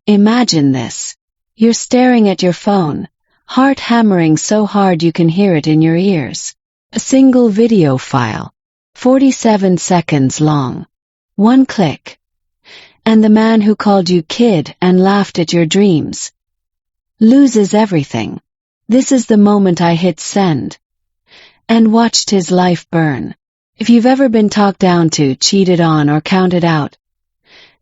Imagine this. You're staring at your phone, heart hammering so hard you can hear it in your ears. A single video file, 47 seconds long. One click. And the man who called you kid and laughed at your dreams loses everything. This is the moment I hit send and watched his life burn. If you've ever been talked down to, cheated on, or counted out,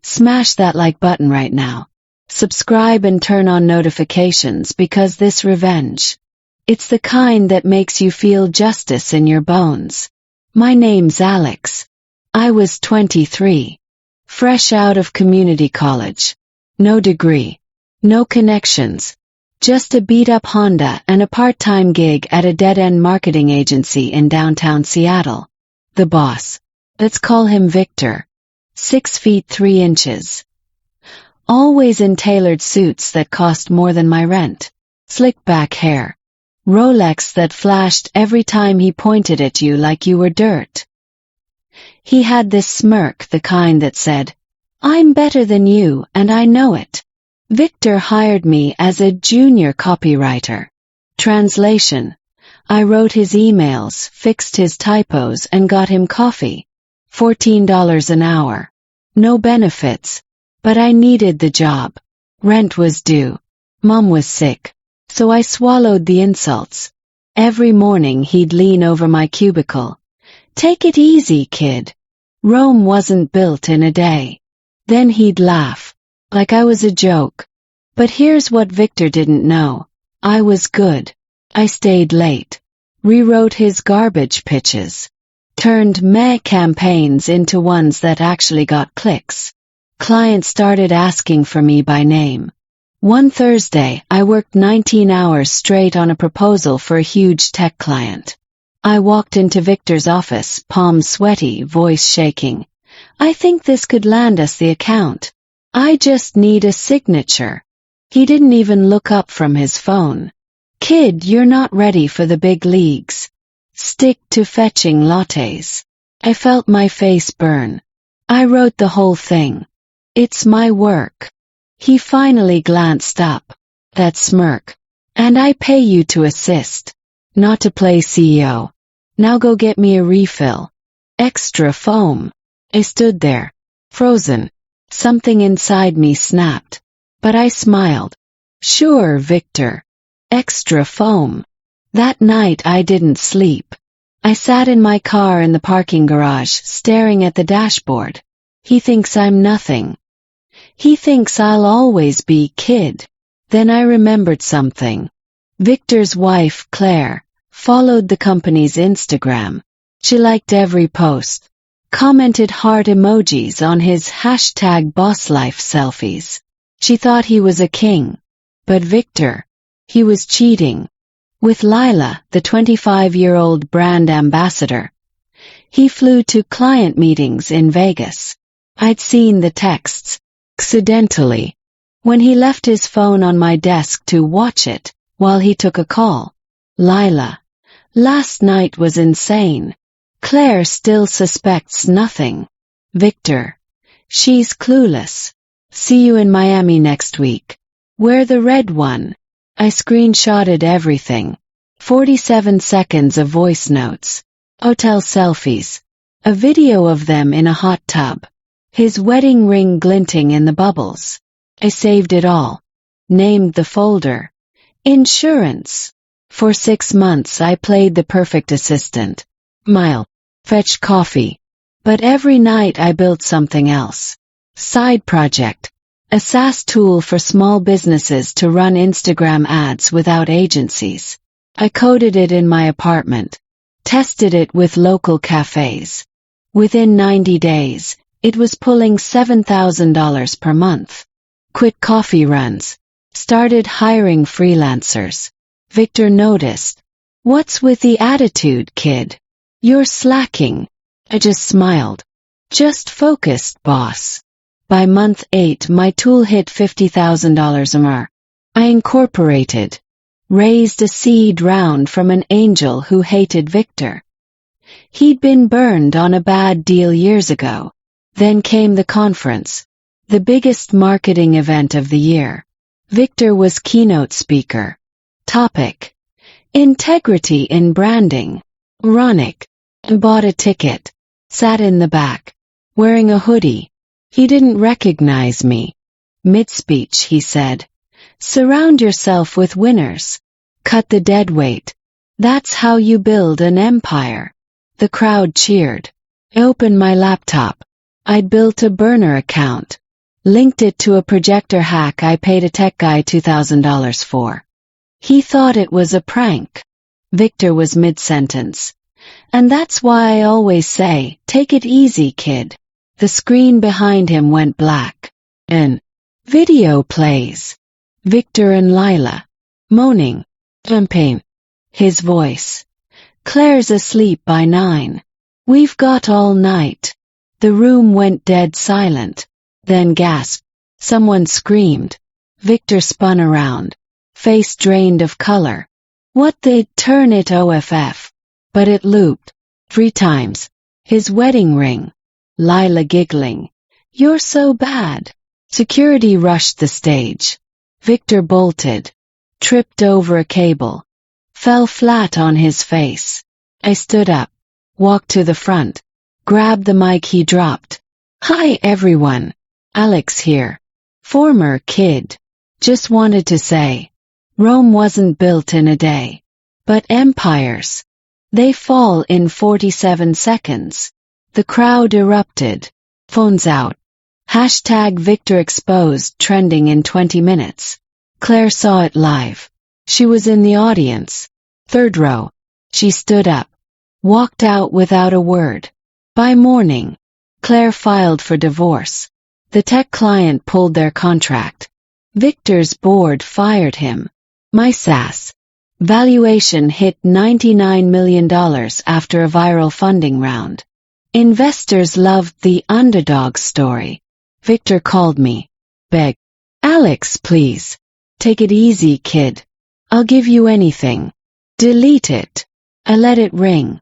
smash that like button right now. Subscribe and turn on notifications because this revenge, it's the kind that makes you feel justice in your bones. My name's Alex. I was 23. Fresh out of community college. No degree. No connections. Just a beat-up Honda and a part-time gig at a dead-end marketing agency in downtown Seattle. The boss. Let's call him Victor. 6 feet 3 inches. Always in tailored suits that cost more than my rent. Slick back hair. Rolex that flashed every time he pointed at you like you were dirt. He had this smirk, the kind that said, "I'm better than you and I know it." Victor hired me as a junior copywriter. Translation: I wrote his emails, fixed his typos, and got him coffee. $14 an hour. No benefits. But I needed the job. Rent was due. Mom was sick. So I swallowed the insults. Every morning he'd lean over my cubicle. "Take it easy, kid. Rome wasn't built in a day." Then he'd laugh, like I was a joke. But here's what Victor didn't know. I was good. I stayed late. Rewrote his garbage pitches. Turned meh campaigns into ones that actually got clicks. Clients started asking for me by name. One Thursday, I worked 19 hours straight on a proposal for a huge tech client. I walked into Victor's office, palms sweaty, voice shaking. "I think this could land us the account. I just need a signature." He didn't even look up from his phone. "Kid, you're not ready for the big leagues. Stick to fetching lattes." I felt my face burn. I wrote the whole thing. It's my work. He finally glanced up. That smirk. "And I pay you to assist, not to play CEO. Now go get me a refill." Extra foam. I stood there, frozen. Something inside me snapped. But I smiled. "Sure, Victor. Extra foam." That night I didn't sleep. I sat in my car in the parking garage, staring at the dashboard. He thinks I'm nothing. He thinks I'll always be kid. Then I remembered something. Victor's wife, Claire, followed the company's Instagram. She liked every post. Commented heart emojis on his #bosslife selfies. She thought he was a king. But Victor, he was cheating. With Lila, the 25-year-old brand ambassador. He flew to client meetings in Vegas. I'd seen the texts. Accidentally. When he left his phone on my desk to watch it, while he took a call. "Lila. Last night was insane. Claire still suspects nothing. Victor. She's clueless. See you in Miami next week. Wear the red one." I screenshotted everything. 47 seconds of voice notes. Hotel selfies. A video of them in a hot tub. His wedding ring glinting in the bubbles. I saved it all. Named the folder Insurance. For 6 months I played the perfect assistant. Smile. Fetch coffee. But every night I built something else. Side project. A SaaS tool for small businesses to run Instagram ads without agencies. I coded it in my apartment. Tested it with local cafes. Within 90 days, it was pulling $7,000 per month. Quit coffee runs. Started hiring freelancers. Victor noticed. "What's with the attitude, kid? You're slacking." I just smiled. "Just focused, boss." By month 8 my tool hit $50,000 a month. I incorporated. Raised a seed round from an angel who hated Victor. He'd been burned on a bad deal years ago. Then came the conference. the biggest marketing event of the year. Victor was keynote speaker. Topic: Integrity in branding. Ironic. Bought a ticket. Sat in the back. Wearing a hoodie. He didn't recognize me. Mid-speech he said, "Surround yourself with winners. Cut the dead weight. That's how you build an empire." The crowd cheered. I opened my laptop. I'd built a burner account. Linked it to a projector hack I paid a tech guy $2,000 for. He thought it was a prank. Victor was mid-sentence. "And that's why I always say, take it easy, kid." The screen behind him went black. An video plays. Victor and Lila. Moaning. Champagne. His voice. "Claire's asleep by 9. We've got all night." The room went dead silent. Then gasped. Someone screamed. Victor spun around. Face drained of color. What they'd turn it off. But it looped. 3 times. His wedding ring. Lila giggling. "You're so bad." Security rushed the stage. Victor bolted. Tripped over a cable. Fell flat on his face. I stood up. Walked to the front. Grabbed the mic he dropped. "Hi everyone. Alex here. Former kid. Just wanted to say, Rome wasn't built in a day. But empires. They fall in 47 seconds. The crowd erupted. Phones out. Hashtag Victor exposed trending in 20 minutes. Claire saw it live. She was in the audience. 3rd row. She stood up. Walked out without a word. By morning, Claire filed for divorce. The tech client pulled their contract. Victor's board fired him. My SaaS valuation hit $99 million after a viral funding round. Investors loved the underdog story. Victor called me. Begged. "Alex, please. Take it easy, kid. I'll give you anything." Delete it. I let it ring.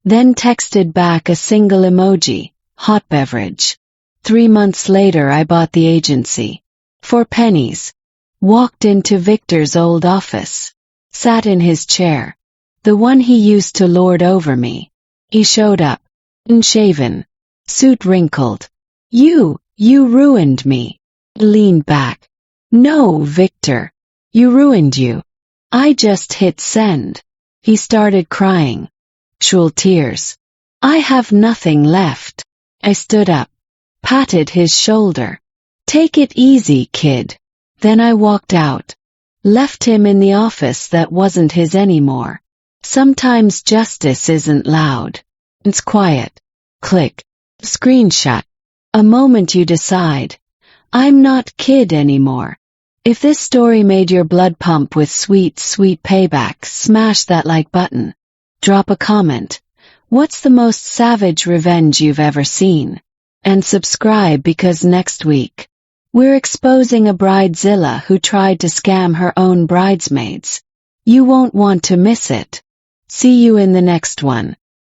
Then texted back a single emoji, hot beverage. 3 months later I bought the agency. For pennies. Walked into Victor's old office. Sat in his chair. The one he used to lord over me. He showed up. Unshaven. Suit wrinkled. You ruined me." Leaned back. "No, Victor. You ruined you. I just hit send." He started crying. Actual tears. "I have nothing left." I stood up. Patted his shoulder. "Take it easy, kid." Then I walked out. Left him in the office that wasn't his anymore. Sometimes justice isn't loud. It's quiet. Click. Screenshot. A moment you decide, I'm not kid anymore. If this story made your blood pump with sweet, sweet payback, smash that like button. Drop a comment. What's the most savage revenge you've ever seen? And subscribe because next week, we're exposing a bridezilla who tried to scam her own bridesmaids. You won't want to miss it. See you in the next one.